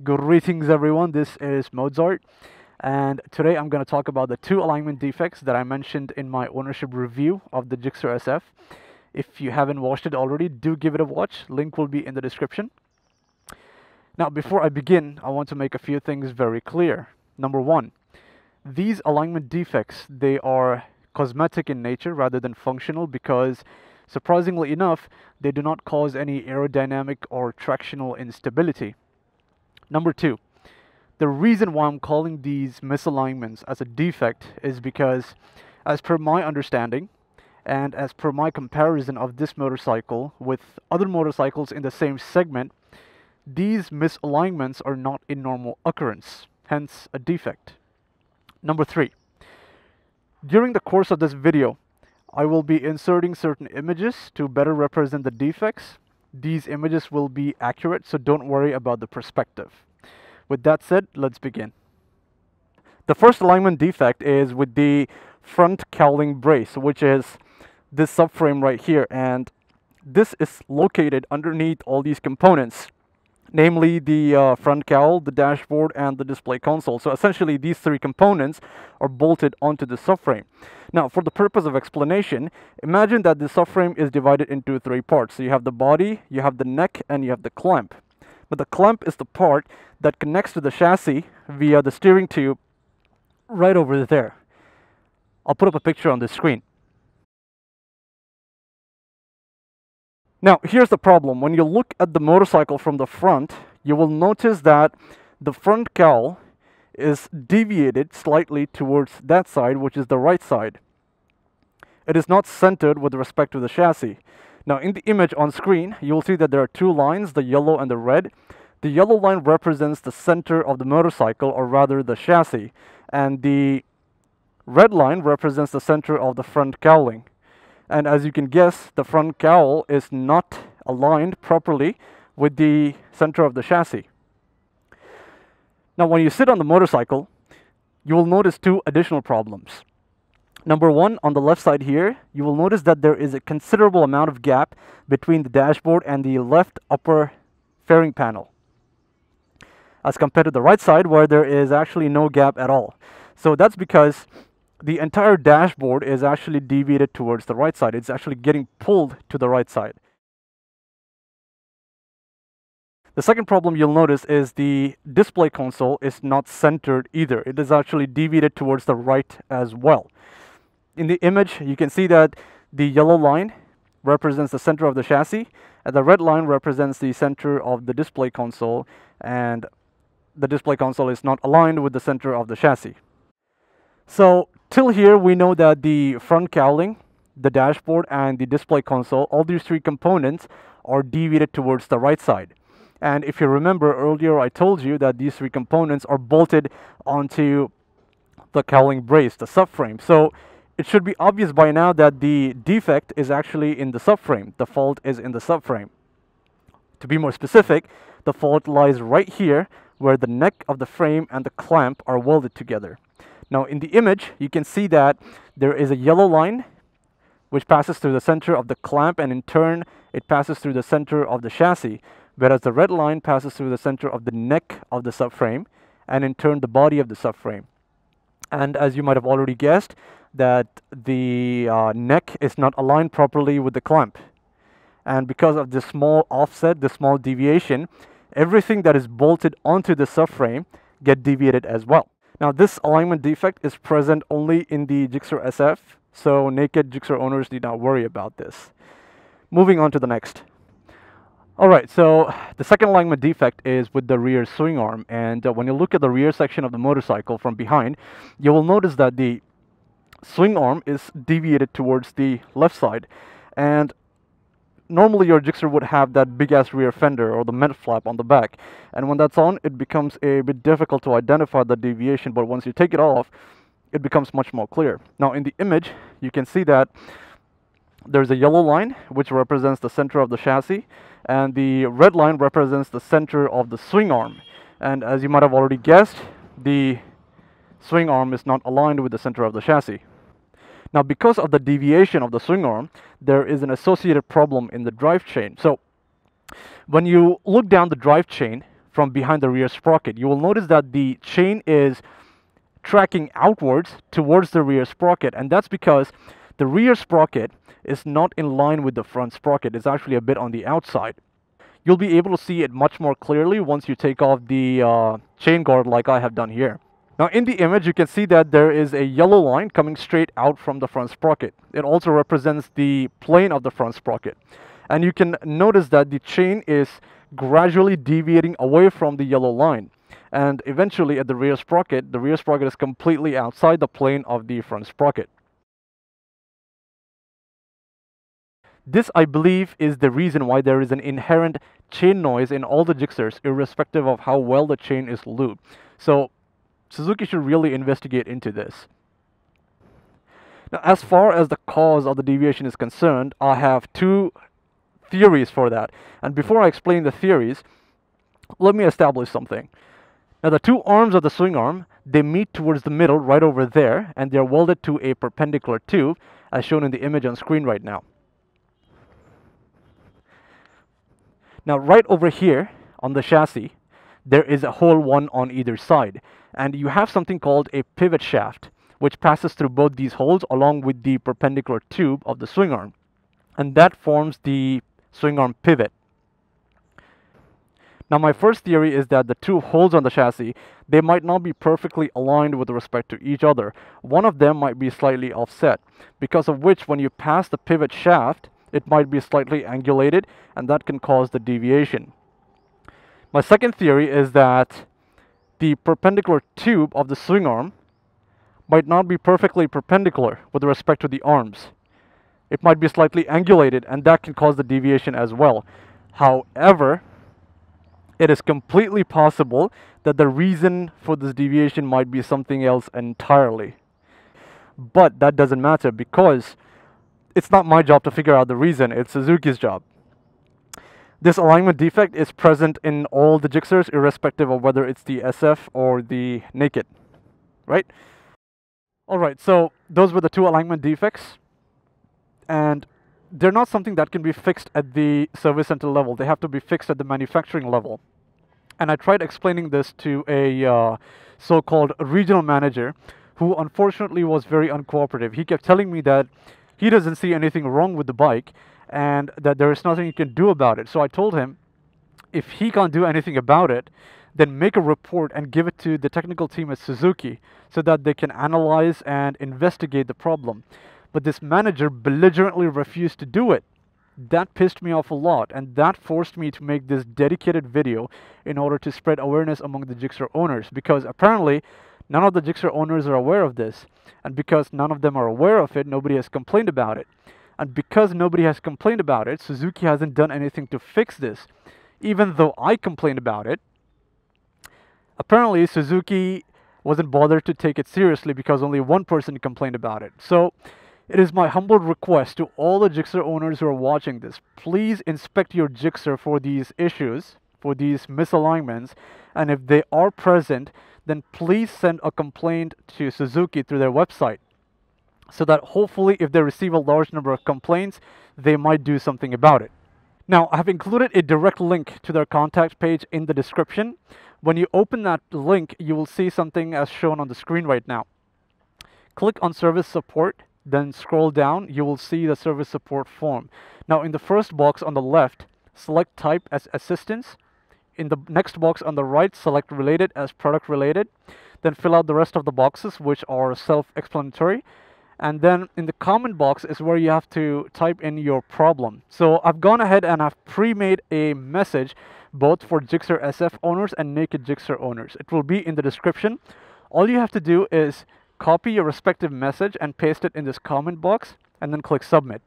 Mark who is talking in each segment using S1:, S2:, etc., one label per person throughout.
S1: Greetings everyone, this is Mozart, and today I'm going to talk about the two alignment defects that I mentioned in my ownership review of the Gixxer SF. If you haven't watched it already, do give it a watch, link will be in the description. Now before I begin, I want to make a few things very clear. Number one, these alignment defects, they are cosmetic in nature rather than functional because surprisingly enough, they do not cause any aerodynamic or tractional instability. Number two, the reason why I'm calling these misalignments as a defect is because, as per my understanding, and as per my comparison of this motorcycle with other motorcycles in the same segment, these misalignments are not a normal occurrence, hence a defect. Number three, during the course of this video, I will be inserting certain images to better represent the defects. These images will be accurate, so don't worry about the perspective. With that said, let's begin. The first alignment defect is with the front cowling brace, which is this subframe right here, and this is located underneath all these components, namely the front cowl, the dashboard, and the display console. So essentially these three components are bolted onto the subframe. Now for the purpose of explanation, imagine that the subframe is divided into three parts. So you have the body, you have the neck, and you have the clamp. But the clamp is the part that connects to the chassis via the steering tube right over there. I'll put up a picture on the screen. Now, here's the problem. When you look at the motorcycle from the front, you will notice that the front cowl is deviated slightly towards that side, which is the right side. It is not centered with respect to the chassis. Now, in the image on screen, you will see that there are two lines, the yellow and the red. The yellow line represents the center of the motorcycle, or rather the chassis, and the red line represents the center of the front cowling. And as you can guess, the front cowl is not aligned properly with the center of the chassis. Now, when you sit on the motorcycle, you will notice two additional problems. Number one, on the left side here, you will notice that there is a considerable amount of gap between the dashboard and the left upper fairing panel, as compared to the right side where there is actually no gap at all. So that's because the entire dashboard is actually deviated towards the right side. It's actually getting pulled to the right side. The second problem you'll notice is the display console is not centered either. It is actually deviated towards the right as well. In the image, you can see that the yellow line represents the center of the chassis, and the red line represents the center of the display console, and the display console is not aligned with the center of the chassis. So till here, we know that the front cowling, the dashboard, and the display console, all these three components are deviated towards the right side. And if you remember earlier, I told you that these three components are bolted onto the cowling brace, the subframe. So it should be obvious by now that the defect is actually in the subframe. The fault is in the subframe. To be more specific, the fault lies right here where the neck of the frame and the clamp are welded together. Now in the image, you can see that there is a yellow line which passes through the center of the clamp, and in turn it passes through the center of the chassis, whereas the red line passes through the center of the neck of the subframe, and in turn the body of the subframe. And as you might have already guessed, that the neck is not aligned properly with the clamp. And because of this small offset, this small deviation, everything that is bolted onto the subframe get deviated as well. Now this alignment defect is present only in the Gixxer SF, so Naked Gixxer owners need not worry about this. Moving on to the next. Alright, so the second alignment defect is with the rear swing arm, and when you look at the rear section of the motorcycle from behind, you will notice that the swing arm is deviated towards the left side, and normally your Gixxer would have that big ass rear fender or the mid flap on the back, and when that's on, it becomes a bit difficult to identify the deviation, but once you take it off, it becomes much more clear. Now in the image, you can see that there's a yellow line which represents the center of the chassis, and the red line represents the center of the swing arm. And as you might have already guessed, the swing arm is not aligned with the center of the chassis. Now, because of the deviation of the swing arm, there is an associated problem in the drive chain. So when you look down the drive chain from behind the rear sprocket. You will notice that the chain is tracking outwards towards the rear sprocket, and that's because the rear sprocket is not in line with the front sprocket. It's actually a bit on the outside. You'll be able to see it much more clearly once you take off the chain guard like I have done here. Now in the image you can see that there is a yellow line coming straight out from the front sprocket. It also represents the plane of the front sprocket. And you can notice that the chain is gradually deviating away from the yellow line. And eventually at the rear sprocket is completely outside the plane of the front sprocket. This, I believe, is the reason why there is an inherent chain noise in all the Gixxers, irrespective of how well the chain is lubed. So Suzuki should really investigate into this. Now, as far as the cause of the deviation is concerned, I have two theories for that. And before I explain the theories, let me establish something. Now, the two arms of the swing arm, they meet towards the middle right over there, and they're welded to a perpendicular tube, as shown in the image on screen right now. Now, right over here on the chassis, there is a hole, one on either side. And you have something called a pivot shaft, which passes through both these holes along with the perpendicular tube of the swing arm. And that forms the swing arm pivot. Now, my first theory is that the two holes on the chassis, they might not be perfectly aligned with respect to each other. One of them might be slightly offset, because of which when you pass the pivot shaft, it might be slightly angulated, and that can cause the deviation. My second theory is that the perpendicular tube of the swing arm might not be perfectly perpendicular with respect to the arms. It might be slightly angulated, and that can cause the deviation as well. However, it is completely possible that the reason for this deviation might be something else entirely. But that doesn't matter, because it's not my job to figure out the reason, it's Suzuki's job. This alignment defect is present in all the Gixxers, irrespective of whether it's the SF or the Naked, right? Alright, so those were the two alignment defects, and they're not something that can be fixed at the service center level. They have to be fixed at the manufacturing level. And I tried explaining this to a so-called regional manager, who unfortunately was very uncooperative. He kept telling me that he doesn't see anything wrong with the bike, and that there is nothing he can do about it. So I told him, if he can't do anything about it, then make a report and give it to the technical team at Suzuki so that they can analyze and investigate the problem. But this manager belligerently refused to do it. That pissed me off a lot, and that forced me to make this dedicated video in order to spread awareness among the Gixxer owners, because apparently none of the Gixxer owners are aware of this. And because none of them are aware of it, nobody has complained about it. And because nobody has complained about it, Suzuki hasn't done anything to fix this. Even though I complained about it, apparently Suzuki wasn't bothered to take it seriously because only one person complained about it. So it is my humble request to all the Gixxer owners who are watching this, please inspect your Gixxer for these issues, for these misalignments, and if they are present, then please send a complaint to Suzuki through their website, so that hopefully if they receive a large number of complaints, they might do something about it. Now, I have included a direct link to their contact page in the description. When you open that link, you will see something as shown on the screen right now. Click on Service Support, then scroll down, you will see the Service Support form. Now, in the first box on the left, select Type as Assistance. In the next box on the right, select Related as Product Related. Then fill out the rest of the boxes, which are self-explanatory. And then in the comment box is where you have to type in your problem. So I've gone ahead and I've pre-made a message both for Gixxer SF owners and Naked Gixxer owners. It will be in the description. All you have to do is copy your respective message and paste it in this comment box, and then click submit.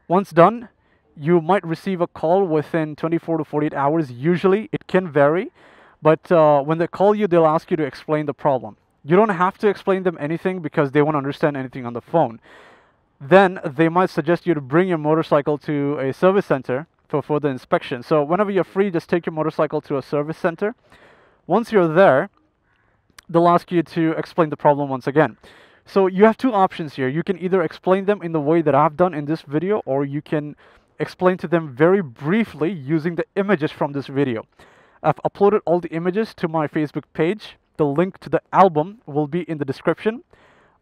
S1: Once done, you might receive a call within 24 to 48 hours. Usually it can vary, but when they call you, they'll ask you to explain the problem. You don't have to explain them anything because they won't understand anything on the phone. Then they might suggest you to bring your motorcycle to a service center for further inspection. So whenever you're free, just take your motorcycle to a service center. Once you're there, they'll ask you to explain the problem once again. So you have two options here. You can either explain them in the way that I've done in this video, or you can explain to them very briefly using the images from this video. I've uploaded all the images to my Facebook page. The link to the album will be in the description.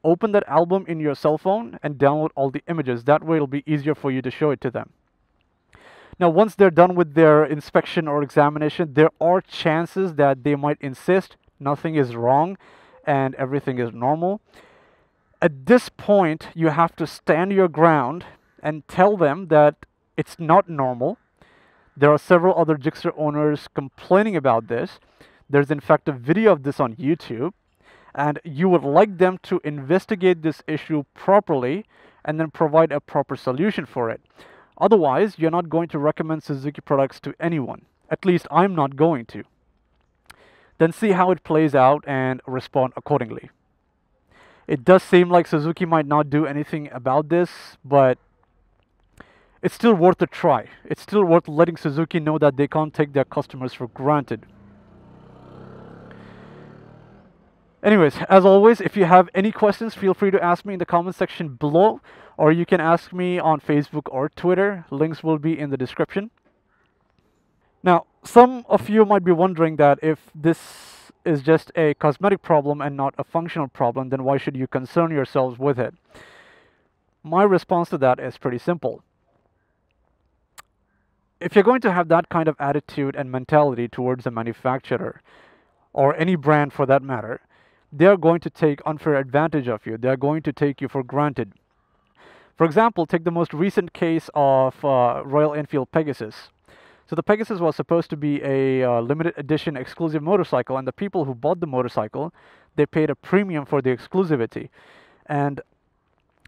S1: Open that album in your cell phone and download all the images. That way it'll be easier for you to show it to them. Now, once they're done with their inspection or examination, there are chances that they might insist nothing is wrong and everything is normal. At this point, you have to stand your ground and tell them that it's not normal. There are several other Gixxer owners complaining about this. There's in fact a video of this on YouTube, and you would like them to investigate this issue properly and then provide a proper solution for it. Otherwise, you're not going to recommend Suzuki products to anyone. At least I'm not going to. Then see how it plays out and respond accordingly. It does seem like Suzuki might not do anything about this, but it's still worth a try. It's still worth letting Suzuki know that they can't take their customers for granted. Anyways, as always, if you have any questions, feel free to ask me in the comment section below, or you can ask me on Facebook or Twitter. Links will be in the description. Now, some of you might be wondering that if this is just a cosmetic problem and not a functional problem, then why should you concern yourselves with it? My response to that is pretty simple. If you're going to have that kind of attitude and mentality towards a manufacturer, or any brand for that matter, they're going to take unfair advantage of you. They're going to take you for granted. For example, take the most recent case of Royal Enfield Pegasus. So the Pegasus was supposed to be a limited edition exclusive motorcycle, and the people who bought the motorcycle, they paid a premium for the exclusivity. And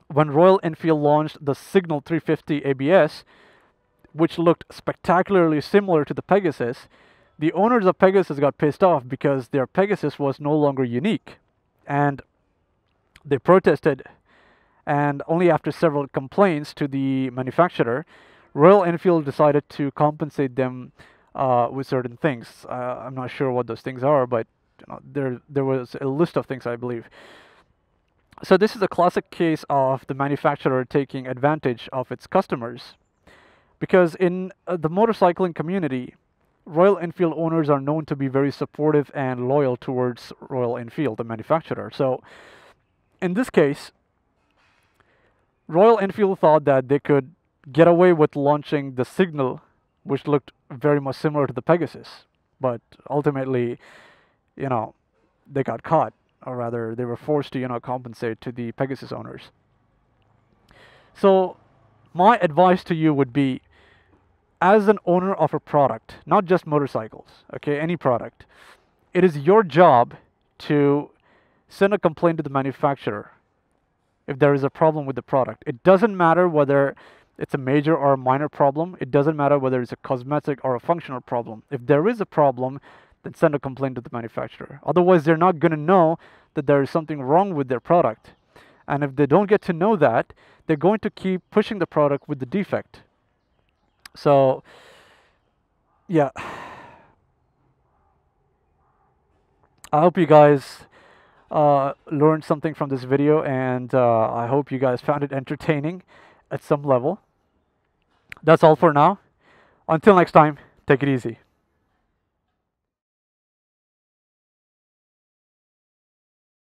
S1: when Royal Enfield launched the Signal 350 ABS, which looked spectacularly similar to the Pegasus, the owners of Pegasus got pissed off because their Pegasus was no longer unique. And they protested, and only after several complaints to the manufacturer, Royal Enfield decided to compensate them with certain things. I'm not sure what those things are, but there was a list of things, I believe. So this is a classic case of the manufacturer taking advantage of its customers. Because in the motorcycling community, Royal Enfield owners are known to be very supportive and loyal towards Royal Enfield, the manufacturer. So in this case, Royal Enfield thought that they could get away with launching the Signal, which looked very much similar to the Pegasus. But ultimately, they got caught, or rather they were forced to, compensate to the Pegasus owners. So my advice to you would be, as an owner of a product, not just motorcycles, okay, any product, it is your job to send a complaint to the manufacturer if there is a problem with the product. It doesn't matter whether it's a major or a minor problem. It doesn't matter whether it's a cosmetic or a functional problem. If there is a problem, then send a complaint to the manufacturer. Otherwise, they're not going to know that there is something wrong with their product. And if they don't get to know that, they're going to keep pushing the product with the defect. So, yeah. I hope you guys learned something from this video, and I hope you guys found it entertaining at some level. That's all for now. Until next time, take it easy.